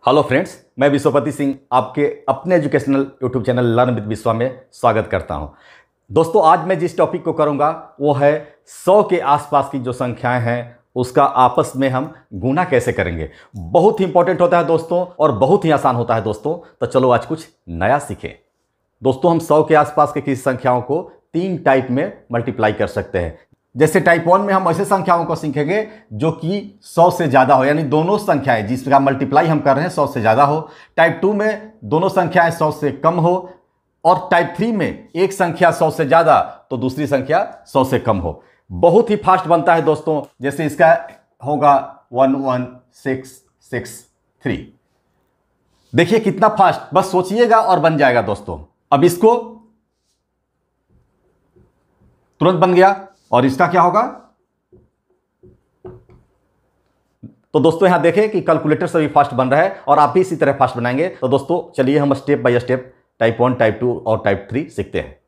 Hello friends, मैं विश्वपति सिंह आपके अपने educational YouTube channel learn with विश्वा में स्वागत करता हूं। दोस्तों, आज मैं जिस टॉपिक को करूंगा वो है 100 के आसपास की जो संख्याएं हैं उसका आपस में हम गुना कैसे करेंगे। बहुत ही इंपॉर्टेंट होता है दोस्तों और बहुत ही आसान होता है दोस्तों। तो चलो आज कुछ नया सीखें। दोस्तों, हम 100 के आसपास के किसी संख्याओं को 3 टाइप में मल्टीप्लाई कर सकते हैं। जैसे टाइप 1 में हम ऐसे संख्याओं को सीखेंगे जो कि 100 से ज़्यादा हो, यानी दोनों संख्याएं जिसका मल्टीप्लाई हम कर रहे हैं 100 से ज़्यादा हो। टाइप 2 में दोनों संख्याएं 100 से कम हो। और टाइप 3 में एक संख्या 100 से ज़्यादा तो दूसरी संख्या 100 से कम हो। बहुत ही फास्ट बनता है दोस्तों। जैसे इसका होगा 11663। देखिए कितना फास्ट, बस सोचिएगा और बन जाएगा दोस्तों। अब इसको तुरंत बन गया। और इसका क्या होगा? तो दोस्तों यहां देखें कि कैलकुलेटर से भी फास्ट बन रहा है और आप भी इसी तरह फास्ट बनाएंगे। तो दोस्तों चलिए हम step by step type 1, type 2 और टाइप 3 सीखते हैं।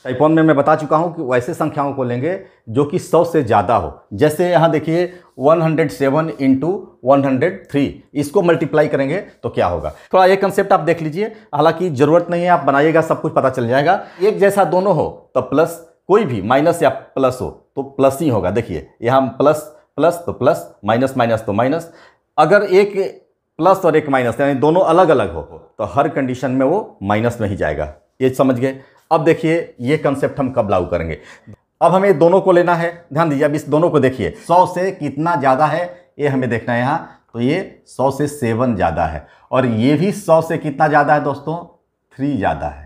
टाइप 1 में मैं बता चुका हूं कि वैसे संख्याओं को लेंगे जो कि 100 से ज़्यादा हो। जैसे यहां देखिए 107 इंटू 103, इसको मल्टीप्लाई करेंगे तो क्या होगा। थोड़ा ये कंसेप्ट आप देख लीजिए, हालांकि ज़रूरत नहीं है, आप बनाइएगा सब कुछ पता चल जाएगा। एक जैसा दोनों हो तो प्लस, कोई भी माइनस या प्लस हो तो प्लस ही होगा। देखिए यहाँ प्लस प्लस तो प्लस, माइनस माइनस तो माइनस। अगर एक प्लस और एक माइनस यानी दोनों अलग अलग हो तो हर कंडीशन में वो माइनस में ही जाएगा। ये समझ गए। अब देखिए ये कंसेप्ट हम कब लागू करेंगे। अब हमें दोनों को लेना है, ध्यान दीजिए। अब इस दोनों को देखिए, 100 से कितना ज़्यादा है ये हमें देखना है यहाँ। तो ये 100 से 7 ज़्यादा है और ये भी 100 से कितना ज़्यादा है दोस्तों? 3 ज़्यादा है।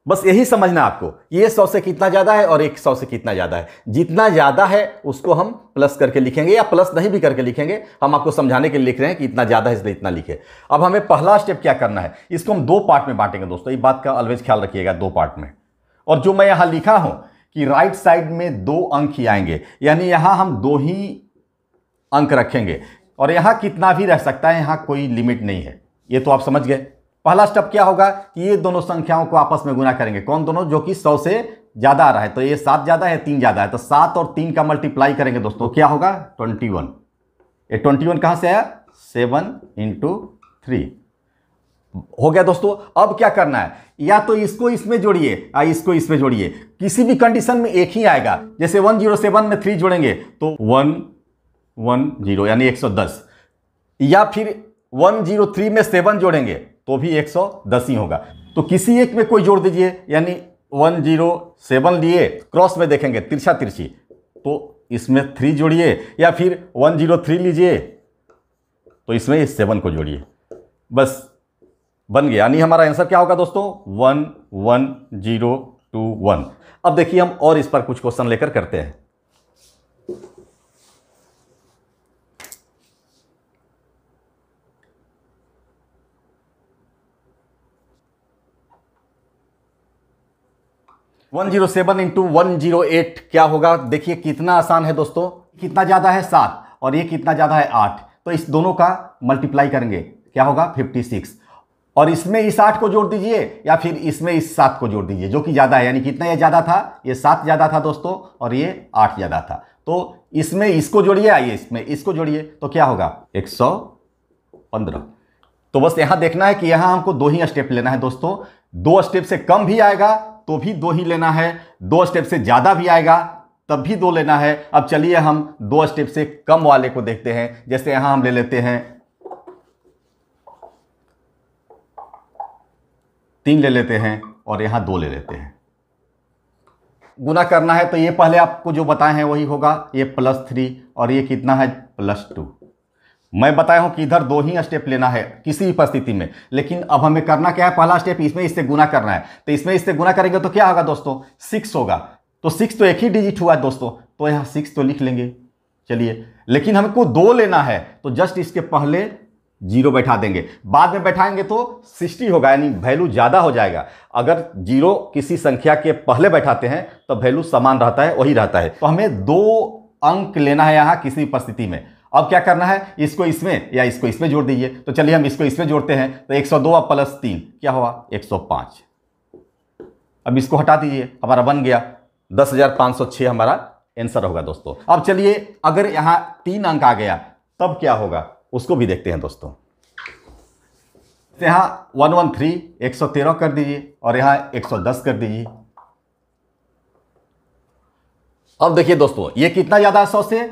बस यही समझना आपको, ये 100 से कितना ज़्यादा है और एक 100 से कितना ज़्यादा है। जितना ज़्यादा है उसको हम प्लस करके लिखेंगे या प्लस नहीं भी करके लिखेंगे। हम आपको समझाने के लिए लिख रहे हैं कि इतना ज़्यादा है इसलिए इतना लिखे। अब हमें पहला स्टेप क्या करना है, इसको हम 2 पार्ट में बांटेंगे दोस्तों। ये बात का ऑलवेज ख्याल रखिएगा, 2 पार्ट में। और जो मैं यहाँ लिखा हूँ कि राइट साइड में 2 अंक ही आएंगे, यानी यहाँ हम 2 ही अंक रखेंगे और यहाँ कितना भी रह सकता है, यहाँ कोई लिमिट नहीं है। ये तो आप समझ गए। पहला स्टेप क्या होगा कि ये दोनों संख्याओं को आपस में गुना करेंगे। कौन दोनों? जो कि 100 से ज़्यादा आ रहा है। तो ये 7 ज़्यादा है, 3 ज़्यादा है, तो 7 और 3 का मल्टीप्लाई करेंगे दोस्तों। क्या होगा? 21। ये 21 कहाँ से आया? 7 इंटू 3 हो गया दोस्तों। अब क्या करना है, या तो इसको इसमें जोड़िए या इसको इसमें जोड़िए। किसी भी कंडीशन में एक ही आएगा। जैसे 107 में 3 जोड़ेंगे तो 110 यानी 110, या फिर 103 में 7 जोड़ेंगे तो भी 110 ही होगा। तो किसी एक में कोई जोड़ दीजिए, यानी 107 लिए, क्रॉस में देखेंगे तिरछा तिरछी, तो इसमें 3 जोड़िए, या फिर 103 लीजिए तो इसमें इस 7 को जोड़िए। बस बन गया। यानी हमारा आंसर क्या होगा दोस्तों? 11021। अब देखिए हम और इस पर कुछ क्वेश्चन लेकर करते हैं। वन 107 इंटू 108 क्या होगा? देखिए कितना आसान है दोस्तों। कितना ज़्यादा है? 7 और ये कितना ज़्यादा है? 8। तो इस दोनों का मल्टीप्लाई करेंगे, क्या होगा? 56। और इसमें इस 8 को जोड़ दीजिए या फिर इसमें इस 7 को जोड़ दीजिए जो कि ज़्यादा है। यानी कितना ये ज़्यादा था? ये 7 ज़्यादा था दोस्तों और ये 8 ज़्यादा था। तो इसमें इसको जोड़िए, आइए इसमें इसको जोड़िए तो क्या होगा? 115। तो बस यहाँ देखना है कि यहाँ हमको 2 ही स्टेप लेना है दोस्तों। 2 स्टेप से कम भी आएगा तो भी 2 ही लेना है, 2 स्टेप से ज़्यादा भी आएगा तब भी 2 लेना है। अब चलिए हम 2 स्टेप से कम वाले को देखते हैं। जैसे यहाँ हम ले लेते हैं 3 ले लेते हैं और यहाँ 2 ले लेते हैं। गुना करना है तो ये पहले आपको जो बताए हैं वही होगा। ये +3 और ये कितना है? +2। मैं बताया हूं कि इधर 2 ही स्टेप लेना है किसी भी परिस्थिति में। लेकिन अब हमें करना क्या है? पहला स्टेप इसमें इससे गुना करना है। तो इसमें इससे गुना करेंगे तो क्या होगा दोस्तों? 6 होगा। तो 6 तो एक ही डिजिट हुआ है दोस्तों, तो यहाँ 6 तो लिख लेंगे। चलिए, लेकिन हमको 2 लेना है तो जस्ट इसके पहले 0 बैठा देंगे। बाद में बैठाएंगे तो 60 होगा, यानी वैल्यू ज़्यादा हो जाएगा। अगर 0 किसी संख्या के पहले बैठाते हैं तो वैल्यू समान रहता है, वही रहता है। तो हमें 2 अंक लेना है यहाँ किसी परिस्थिति में। अब क्या करना है? इसको इसमें या इसको इसमें जोड़ दीजिए। तो चलिए हम इसको इसमें जोड़ते हैं। तो 102 प्लस 3 क्या हुआ? 105। अब इसको हटा दीजिए, हमारा बन गया 10,506 हमारा आंसर होगा दोस्तों। अब चलिए अगर यहां 3 अंक आ गया तब क्या होगा उसको भी देखते हैं दोस्तों। यहां 113 113 कर दीजिए और यहां 110 कर दीजिए। अब देखिए दोस्तों ये कितना ज्यादा है 100 से,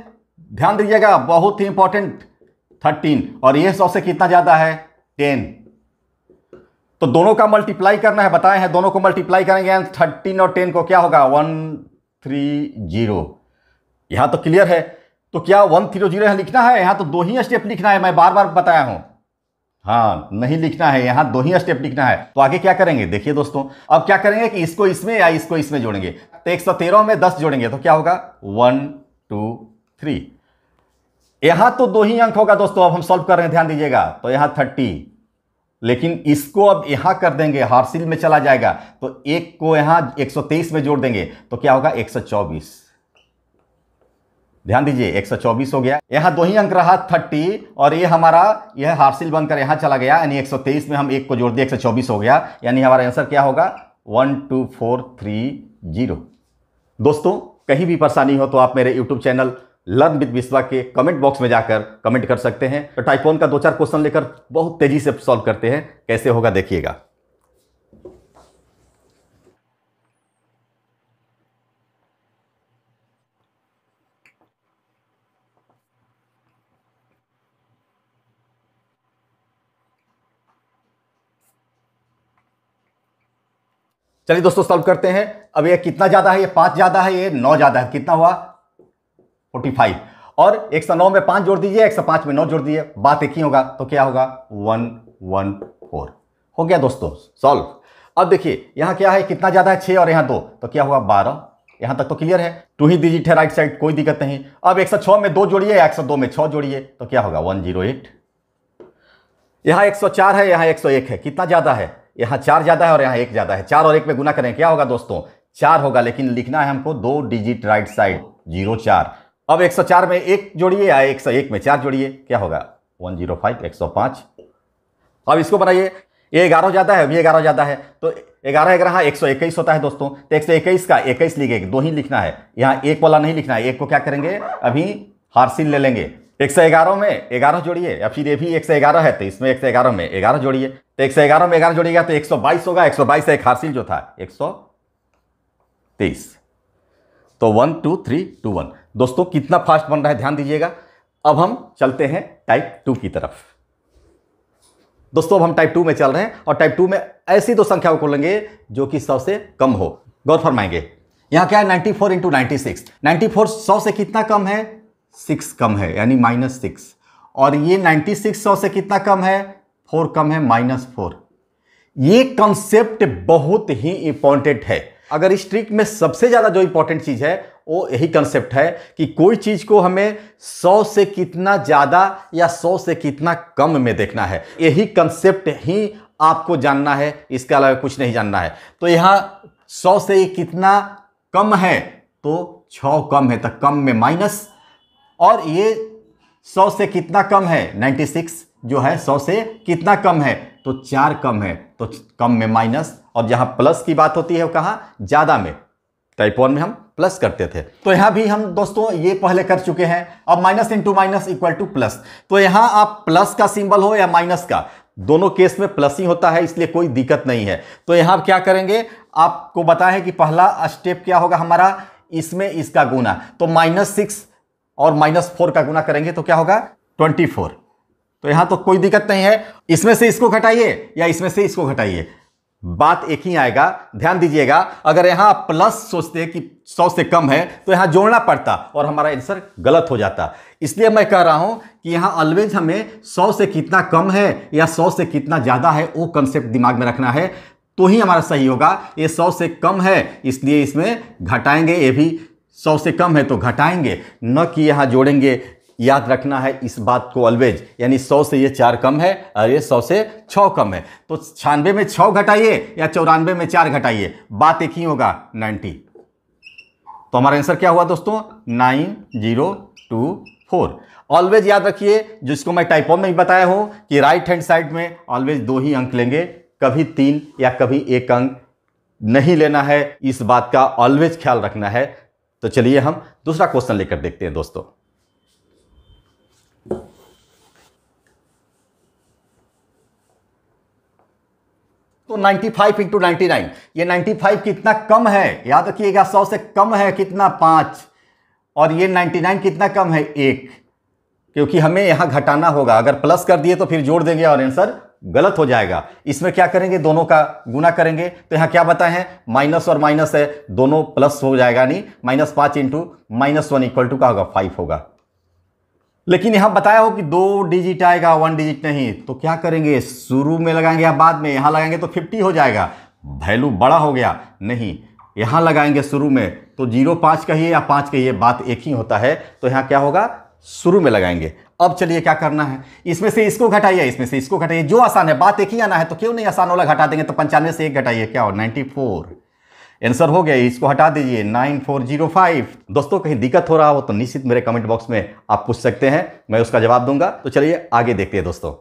ध्यान दीजिएगा बहुत ही इंपॉर्टेंट 13, और ये 100 से कितना ज्यादा है 10। तो दोनों का मल्टीप्लाई करना है, बताए हैं दोनों को मल्टीप्लाई करेंगे 13 और 10 को क्या होगा 130। यहां तो क्लियर है, तो क्या 130 यहां लिखना है, यहां तो 2 ही स्टेप लिखना है, मैं बार बार बताया हूं। हाँ नहीं लिखना है, यहां 2 ही स्टेप लिखना है। तो आगे क्या करेंगे देखिए दोस्तों, अब क्या करेंगे कि इसको इसमें या इसको इसमें जोड़ेंगे। तो 113 में 10 जोड़ेंगे तो क्या होगा 1 2 3। यहां तो 2 ही अंक होगा दोस्तों, अब हम सॉल्व कर रहे हैं ध्यान दीजिएगा। तो यहां 30, लेकिन इसको अब यहां कर देंगे, हार्सिल में चला जाएगा, तो एक को यहां 123 में जोड़ देंगे तो क्या होगा 124। ध्यान दीजिए 124 हो गया। यहां 2 ही अंक रहा 30, और ये हमारा यह हार्सिल बनकर यहां चला गया, यानी 123 में हम एक को जोड़ दिए 124 हो गया, यानी हमारा आंसर क्या होगा 12430। दोस्तों कहीं भी परेशानी हो तो आप मेरे यूट्यूब चैनल लर्न विद विश्वा के कमेंट बॉक्स में जाकर कमेंट कर सकते हैं। तो टाइप 1 का 2-4 क्वेश्चन लेकर बहुत तेजी से सॉल्व करते हैं, कैसे होगा देखिएगा। चलिए दोस्तों सॉल्व करते हैं। अब ये कितना ज्यादा है, ये 5 ज्यादा है, ये 9 ज्यादा है, कितना हुआ 45, और 109 में 5 जोड़ दीजिए, 105 में 9 जोड़ दीजिए, बात एक ही होगा, तो क्या होगा 114। हो गया दोस्तों सॉल्व। अब देखिए यहां क्या है, कितना ज्यादा है 6 और यहां 2, तो क्या हुआ 12। यहां तक तो क्लियर है, 2 ही डिजिट है राइट साइड, कोई दिक्कत नहीं। अब 106 में 2 जोड़िए, 102 में 6 जोड़िए, तो क्या होगा 108। यहां 104 है, यहां 101 है, कितना ज्यादा है, यहां 4 ज्यादा है और यहां 1 ज्यादा है। 4 और 1 में गुना करें क्या होगा दोस्तों 4 होगा, लेकिन लिखना है हमको 2 डिजिट राइट साइड 04। अब 104 में 1 जोड़िए या 101 में 4 जोड़िए, क्या होगा 105 105। अब इसको बनाइए, ये 11 ज्यादा है, ये 11 ज्यादा है, तो 11 11 121 होता है दोस्तों। तो 121 का 21 लिखेंगे, 2 ही लिखना है, यहाँ 1 वाला नहीं लिखना है। 1 को क्या करेंगे अभी हार्सिल ले लेंगे, 111 में 11 जोड़िए, या फिर ये भी 111 है तो इसमें 111 में 11 जोड़िए, तो 111 में 11 जोड़िएगा तो 122 होगा। 122 से एक हार्सिल जो था 123। तो 1 2 3 2 1। दोस्तों कितना फास्ट बन रहा है ध्यान दीजिएगा। अब हम चलते हैं टाइप 2 की तरफ। दोस्तों अब हम टाइप 2 में चल रहे हैं, और टाइप 2 में ऐसी 2 संख्याओं को लेंगे जो कि 100 से कम हो। गौर फरमाएंगे, यहां क्या है 94 इंटू 96। 94 100 से कितना कम है 6 कम है, यानी -6। और ये 96 100 से कितना कम है 4 कम है, -4। ये कंसेप्ट बहुत ही इंपॉर्टेंट है। अगर इस ट्रिक में सबसे ज्यादा जो इंपॉर्टेंट चीज है वो यही कंसेप्ट है कि कोई चीज को हमें 100 से कितना ज्यादा या 100 से कितना कम में देखना है। यही कंसेप्ट ही आपको जानना है, इसके अलावा कुछ नहीं जानना है। तो यहां 100 से ये कितना कम है, तो 6 कम है, तो कम में माइनस, और ये 100 से कितना कम है 96 जो है 100 से कितना कम है, तो 4 कम है, तो कम में माइनस। और जहां प्लस की बात होती है वो कहां ज्यादा में, टाइप 1 में हम प्लस करते थे। तो यहां भी हम दोस्तों ये पहले कर चुके हैं। अब minus into minus equal two plus, तो यहां आप प्लस का सिंबल हो या माइनस का, दोनों केस में प्लस ही होता है, इसलिए कोई दिक्कत नहीं है। तो यहां क्या करेंगे, आपको बताया है कि पहला स्टेप क्या होगा हमारा, इसमें इसका गुना, तो -6 और -4 का गुना करेंगे तो क्या होगा 24। तो यहां तो कोई दिक्कत नहीं है, इसमें से इसको घटाइए या इसमें से इसको घटाइए, बात एक ही आएगा। ध्यान दीजिएगा, अगर यहां आप प्लस सोचते कि 100 से कम है तो यहां जोड़ना पड़ता और हमारा आंसर गलत हो जाता। इसलिए मैं कह रहा हूं कि यहां ऑलवेज हमें 100 से कितना कम है या 100 से कितना ज्यादा है वो कंसेप्ट दिमाग में रखना है, तो ही हमारा सही होगा। ये 100 से कम है इसलिए इसमें घटाएंगे, ये भी 100 से कम है तो घटाएंगे, न कि यहां जोड़ेंगे। याद रखना है इस बात को ऑलवेज, यानी 100 से ये 4 कम है और ये 100 से 6 कम है, तो 96 में 6 घटाइए या 94 में 4 घटाइए, बात एक ही होगा 90। तो हमारा आंसर क्या हुआ दोस्तों 9024। ऑलवेज याद रखिए, जिसको मैं टाइप 1 में भी बताया हूं कि राइट हैंड साइड में ऑलवेज 2 ही अंक लेंगे, कभी 3 या कभी 1 अंक नहीं लेना है, इस बात का ऑलवेज ख्याल रखना है। तो चलिए हम दूसरा क्वेश्चन लेकर देखते हैं दोस्तों। तो 95 इंटू 99, ये 95 कितना कम है, याद रखिएगा 100 से कम है कितना 5, और ये 99 कितना कम है 1, क्योंकि हमें यहां घटाना होगा। अगर प्लस कर दिए तो फिर जोड़ देंगे और आंसर गलत हो जाएगा। इसमें क्या करेंगे, दोनों का गुना करेंगे। तो यहां क्या बताए हैं, माइनस और माइनस है, दोनों प्लस हो जाएगा, नहीं -5 इंटू -1 इक्वल टू का होगा 5 होगा। लेकिन यहां बताया हो कि 2 डिजिट आएगा, 1 डिजिट नहीं, तो क्या करेंगे, शुरू में लगाएंगे या बाद में? यहां लगाएंगे तो 50 हो जाएगा, वैल्यू बड़ा हो गया, नहीं यहां लगाएंगे शुरू में, तो 0 5 कहिए या 5 कहिए, बात एक ही होता है। तो यहां क्या होगा, शुरू में लगाएंगे। अब चलिए क्या करना है, इसमें से इसको घटाइए, इसमें से इसको घटाइए, जो आसान है, बात एक ही आना है, तो क्यों नहीं आसान वाला घटा देंगे। तो 95 से 1 घटाइए, क्या हो 94, आंसर हो गया। इसको हटा दीजिए 9405। दोस्तों कहीं दिक्कत हो रहा हो तो निश्चित मेरे कमेंट बॉक्स में आप पूछ सकते हैं, मैं उसका जवाब दूंगा। तो चलिए आगे देखते हैं दोस्तों।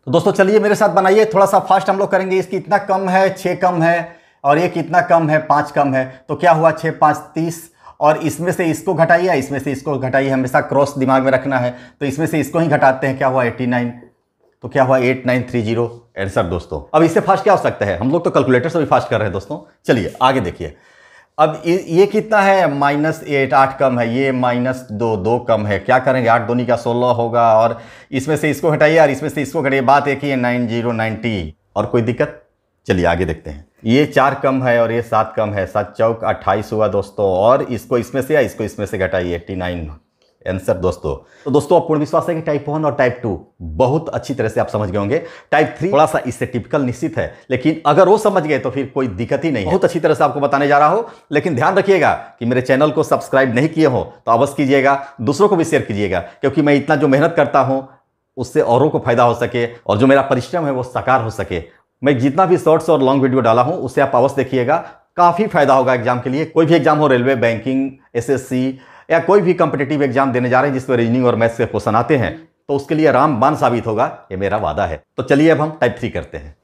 तो दोस्तों चलिए मेरे साथ बनाइए, थोड़ा सा फास्ट हम लोग करेंगे। इसकी इतना कम है, 6 कम है, और ये कितना कम है, 5 कम है। तो क्या हुआ, 6 5 30, और इसमें से इसको घटाइए, इसमें से इसको घटाइए, हमेशा क्रॉस दिमाग में रखना है। तो इसमें से इसको ही घटाते हैं, क्या हुआ 89, तो क्या हुआ 8930 आंसर। दोस्तों अब इससे फास्ट क्या हो सकता है, हम लोग तो कैलकुलेटर से भी फास्ट कर रहे हैं दोस्तों। चलिए आगे देखिए। अब ये कितना है, -8, 8 कम है, ये -2, 2 कम है, क्या करेंगे, 8 दूनी का 16 होगा, और इसमें से इसको हटाइए और इसमें से इसको घटाइए, बात एक ही है, 9090। और कोई दिक्कत, चलिए आगे देखते हैं। ये 4 कम है और ये 7 कम है, 7 चौक 28 हुआ दोस्तों, और इसको इसमें से या इसको इसमें से घटाइए, 89 आंसर दोस्तों। तो दोस्तों पूर्ण विश्वास है कि टाइप 1 और टाइप 2 बहुत अच्छी तरह से आप समझ गए होंगे। टाइप 3 थोड़ा सा इससे टिपिकल निश्चित है, लेकिन अगर वो समझ गए तो फिर कोई दिक्कत ही नहीं है। बहुत अच्छी तरह से आपको बताने जा रहा हूं, लेकिन ध्यान रखिएगा कि मेरे चैनल को सब्सक्राइब नहीं किए हो तो अवश्य कीजिएगा, दूसरों को भी शेयर कीजिएगा, क्योंकि मैं इतना जो मेहनत करता हूं उससे औरों को फायदा हो सके, और जो मेरा परिश्रम है वो साकार हो सके। मैं जितना भी शॉर्ट्स और लॉन्ग वीडियो डाला हूं उससे आप अवश्य देखिएगा, काफी फायदा होगा एग्जाम के लिए। कोई भी एग्जाम हो, रेलवे, बैंकिंग, एसएससी या कोई भी कॉम्पिटिटिव एग्जाम देने जा रहे हैं जिसमें रीजनिंग और मैथ्स के क्वेश्चन आते हैं, तो उसके लिए रामबाण साबित होगा, ये मेरा वादा है। तो चलिए अब हम टाइप 3 करते हैं।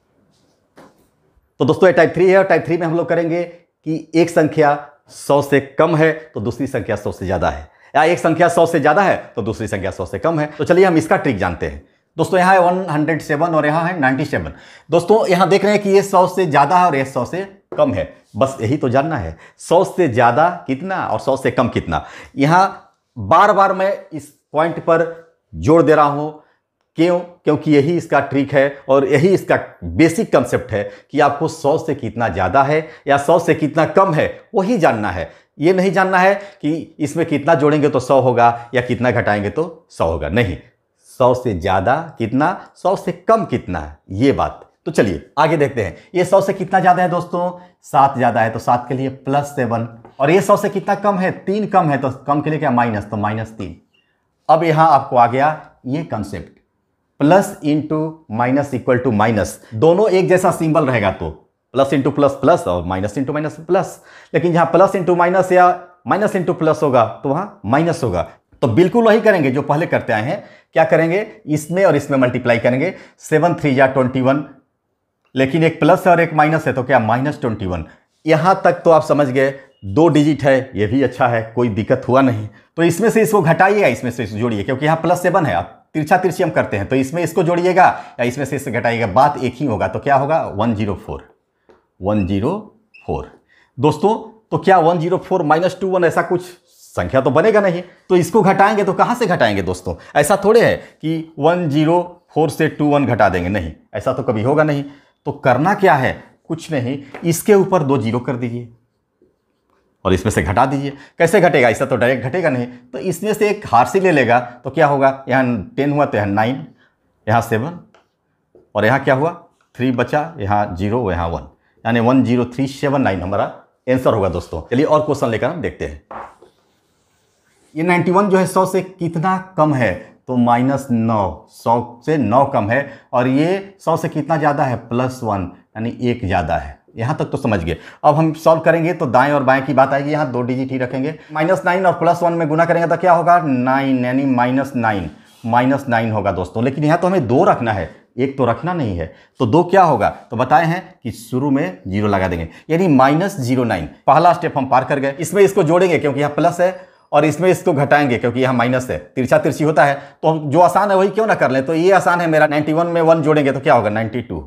तो दोस्तों ये टाइप 3 है, और टाइप 3 में हम लोग करेंगे कि एक संख्या 100 से कम है तो दूसरी संख्या 100 से ज्यादा है, या एक संख्या 100 से ज्यादा है तो दूसरी संख्या 100 से कम है। तो चलिए हम इसका ट्रिक जानते हैं। दोस्तों यहाँ है 107 और यहाँ है 97। दोस्तों यहाँ देख रहे हैं कि ये 100 से ज्यादा है और ये 100 से कम है, बस यही तो जानना है, 100 से ज्यादा कितना और 100 से कम कितना। यहां बार बार मैं इस पॉइंट पर जोर दे रहा हूं, क्यों, क्योंकि यही इसका ट्रिक है और यही इसका बेसिक कंसेप्ट है कि आपको 100 से कितना ज्यादा है या 100 से कितना कम है वही जानना है। ये नहीं जानना है कि इसमें कितना जोड़ेंगे तो 100 होगा या कितना घटाएंगे तो 100 होगा, नहीं, 100 से ज्यादा कितना, 100 से कम कितना, ये बात। तो चलिए आगे देखते हैं। ये 100 से कितना ज्यादा है दोस्तों, 7 ज्यादा है, तो 7 के लिए +7, और ये 100 से कितना कम है, 3 कम है, तो कम के लिए क्या, माइनस, तो -3। अब यहां आपको आ गया ये concept, plus into minus equal to minus, दोनों एक जैसा सिंबल रहेगा तो प्लस इंटू प्लस प्लस और माइनस इंटू माइनस प्लस। लेकिन जहां प्लस इंटू माइनस या माइनस इंटू प्लस होगा तो वहां माइनस होगा। तो बिल्कुल वही करेंगे जो पहले करते आए हैं। क्या करेंगे, इसमें और इसमें मल्टीप्लाई करेंगे, 7 3 या 21, लेकिन एक प्लस और एक माइनस है तो क्या, -21। यहां तक तो आप समझ गए, 2 डिजिट है, ये भी अच्छा है, कोई दिक्कत हुआ नहीं। तो इसमें से इसको घटाइएगा, इसमें से इसको जोड़िए, क्योंकि यहाँ +7 है, आप तिरछा तिरछी हम करते हैं, तो इसमें इसको जोड़िएगा या इसमें से इससे घटाइएगा, बात एक ही होगा। तो क्या होगा, 104। दोस्तों तो क्या 104 -21 ऐसा कुछ संख्या तो बनेगा नहीं, तो इसको घटाएंगे तो कहां से घटाएंगे दोस्तों, ऐसा थोड़े है कि 104 से 21 घटा देंगे, नहीं, ऐसा तो कभी होगा नहीं। तो करना क्या है, कुछ नहीं, इसके ऊपर 2 जीरो कर दीजिए और इसमें से घटा दीजिए। कैसे घटेगा, ऐसा तो डायरेक्ट घटेगा नहीं, तो इसमें से एक हार्सी ले लेगा, तो क्या होगा, यहाँ 10 हुआ तो यहाँ 9, यहाँ 7, और यहाँ क्या हुआ 3 बचा, यहाँ 0, यहाँ 1, यानी 10379 हमारा आंसर होगा दोस्तों। चलिए और क्वेश्चन लेकर हम देखते हैं। ये 91 जो है 100 से कितना कम है, तो -9, 100 से 9 कम है, और ये 100 से कितना ज़्यादा है, +1, यानी 1 ज़्यादा है। यहाँ तक तो समझ गए। अब हम सॉल्व करेंगे तो दाएं और बाएं की बात आएगी, यहाँ 2 डिजिट ही रखेंगे। -9 और +1 में गुना करेंगे तो क्या होगा, 9, यानी -9, -9 होगा दोस्तों, लेकिन यहाँ तो हमें 2 रखना है, एक तो रखना नहीं है, तो 2 क्या होगा, तो बताए हैं कि शुरू में 0 लगा देंगे, यानी -09। पहला स्टेप हम पार कर गए। इसमें इसको जोड़ेंगे क्योंकि यहाँ प्लस है, और इसमें इसको घटाएंगे क्योंकि यहाँ माइनस है, तिरछा तिरछी होता है, तो हम जो आसान है वही क्यों ना कर लें। तो ये आसान है मेरा, 91 में 1 जोड़ेंगे तो क्या होगा 92।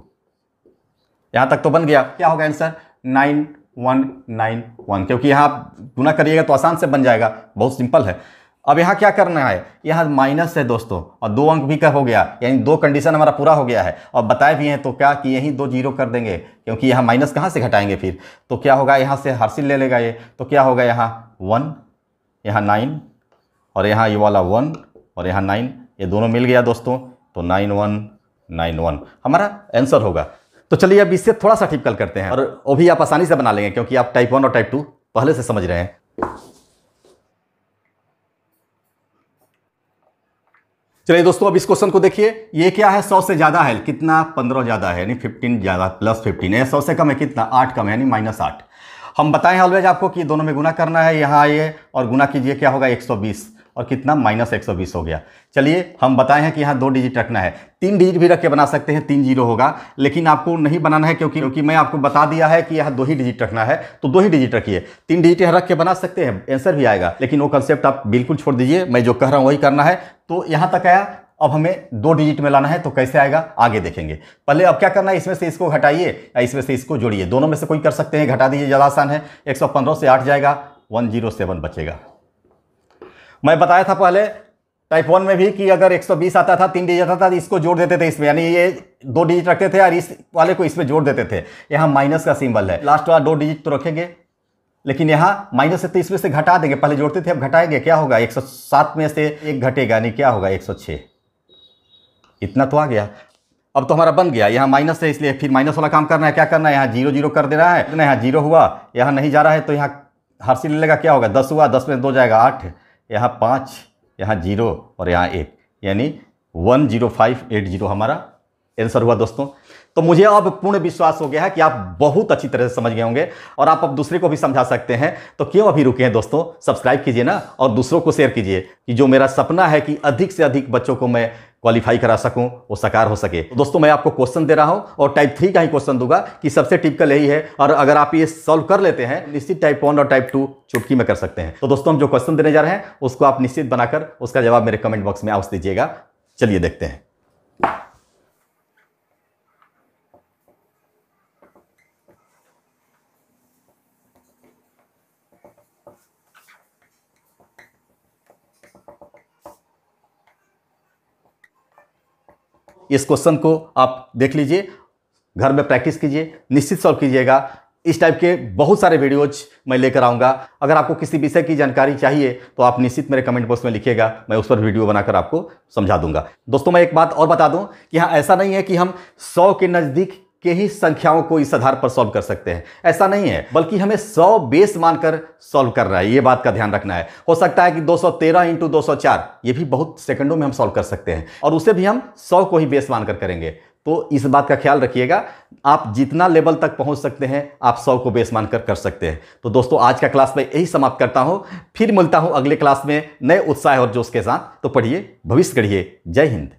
यहाँ तक तो बन गया। क्या होगा आंसर 9191, क्योंकि यहाँ आप गुना करिएगा तो आसान से बन जाएगा, बहुत सिंपल है। अब यहाँ क्या करना है, यहाँ माइनस है दोस्तों, और 2 अंक भी का हो गया, यानी 2 कंडीशन हमारा पूरा हो गया है। और बताए भी हैं तो क्या कि यहीं 2 0 कर देंगे, क्योंकि यहाँ माइनस कहाँ से घटाएंगे फिर, तो क्या होगा यहाँ से हासिल ले लेगा ये, तो क्या होगा यहाँ 1, यहाँ 9, और यहाँ ये वाला 1 और यहाँ 9, ये दोनों मिल गया दोस्तों, तो 9191 हमारा आंसर होगा। तो चलिए अब इससे थोड़ा सा टिपिकल करते हैं, और वो भी आप आसानी से बना लेंगे क्योंकि आप टाइप 1 और टाइप 2 पहले से समझ रहे हैं। चलिए दोस्तों, अब इस क्वेश्चन को देखिए, ये क्या है 100 से ज़्यादा है, कितना 15 ज़्यादा है, यानी 15 ज़्यादा +15 है, 100 से कम है कितना 8 कम है, यानी -8। हम बताएं ऑलवेज आपको कि दोनों में गुना करना है, यहाँ आइए और गुना कीजिए, क्या होगा 120, और कितना -120 हो गया। चलिए हम बताए हैं कि यहाँ 2 डिजिट रखना है, 3 डिजिट भी रख के बना सकते हैं, 3 0 होगा, लेकिन आपको नहीं बनाना है क्योंकि मैं आपको बता दिया है कि यहाँ 2 ही डिजिट रखना है, तो 2 ही डिजिट रखिए। 3 डिजिट यहाँ रख के बना सकते हैं, आंसर भी आएगा, लेकिन वो कंसेप्ट आप बिल्कुल छोड़ दीजिए, मैं जो कह रहा हूँ वही करना है। तो यहाँ तक आया, अब हमें 2 डिजिट में लाना है, तो कैसे आएगा आगे देखेंगे। पहले अब क्या करना है, इसमें से इसको घटाइए या इसमें से इसको जोड़िए, दोनों में से कोई कर सकते हैं, घटा दीजिए, ज़्यादा आसान है। 115 से 8 जाएगा, 107 बचेगा। मैं बताया था पहले टाइप 1 में भी कि अगर 120 आता था, 3 डिजिट आता था, इसको जोड़ देते थे इसमें, यानी ये 2 डिजिट रखते थे और इस वाले को इसमें जोड़ देते थे। यहाँ माइनस का सिंबल है, लास्ट वाला 2 डिजिट तो रखेंगे, लेकिन यहाँ माइनस है तो इसमें से घटा देंगे, पहले जोड़ते थे अब घटाएंगे, क्या होगा 107 में से 1 घटेगा, यानी क्या होगा 106। इतना तो आ गया। अब तो हमारा बन गया, यहाँ माइनस है इसलिए फिर माइनस वाला काम करना है। क्या करना है, यहाँ 0 0 कर देना है, यहाँ 0 हुआ, यहाँ नहीं जा रहा है तो यहाँ हासिल ले लेगा, क्या होगा 10 हुआ, 10 में 2 जाएगा 8, यहाँ 5, यहाँ 0 और यहाँ 1, यानी 10580 हमारा आंसर हुआ दोस्तों। तो मुझे अब पूर्ण विश्वास हो गया है कि आप बहुत अच्छी तरह से समझ गए होंगे और आप अब दूसरे को भी समझा सकते हैं। तो क्यों अभी रुके हैं दोस्तों, सब्सक्राइब कीजिए ना और दूसरों को शेयर कीजिए कि जो मेरा सपना है कि अधिक से अधिक बच्चों को मैं क्वालिफाई करा सकूं, वो साकार हो सके। तो दोस्तों मैं आपको क्वेश्चन दे रहा हूं और टाइप 3 का ही क्वेश्चन दूंगा कि सबसे टिपिकल यही है, और अगर आप ये सॉल्व कर लेते हैं निश्चित टाइप 1 और टाइप 2 चुटकी में कर सकते हैं। तो दोस्तों हम जो क्वेश्चन देने जा रहे हैं उसको आप निश्चित बनाकर उसका जवाब मेरे कमेंट बॉक्स में अवश्य दीजिएगा। चलिए देखते हैं। इस क्वेश्चन को आप देख लीजिए, घर में प्रैक्टिस कीजिए, निश्चित सॉल्व कीजिएगा। इस टाइप के बहुत सारे वीडियोज मैं लेकर आऊँगा। अगर आपको किसी विषय की जानकारी चाहिए तो आप निश्चित मेरे कमेंट बॉक्स में लिखिएगा, मैं उस पर वीडियो बनाकर आपको समझा दूंगा। दोस्तों मैं एक बात और बता दूं कि हाँ ऐसा नहीं है कि हम 100 के नज़दीक के ही संख्याओं को इस आधार पर सॉल्व कर सकते हैं, ऐसा नहीं है, बल्कि हमें 100 बेस मानकर सॉल्व करना है, ये बात का ध्यान रखना है। हो सकता है कि 213 × 204 ये भी बहुत सेकंडों में हम सॉल्व कर सकते हैं, और उसे भी हम 100 को ही बेस मानकर करेंगे। तो इस बात का ख्याल रखिएगा, आप जितना लेवल तक पहुंच सकते हैं आप 100 को बेस मानकर कर सकते हैं। तो दोस्तों आज का क्लास मैं यही समाप्त करता हूं, फिर मिलता हूं अगले क्लास में नए उत्साह और जोश के साथ। तो पढ़िए, भविष्य गढ़िए। जय हिंद।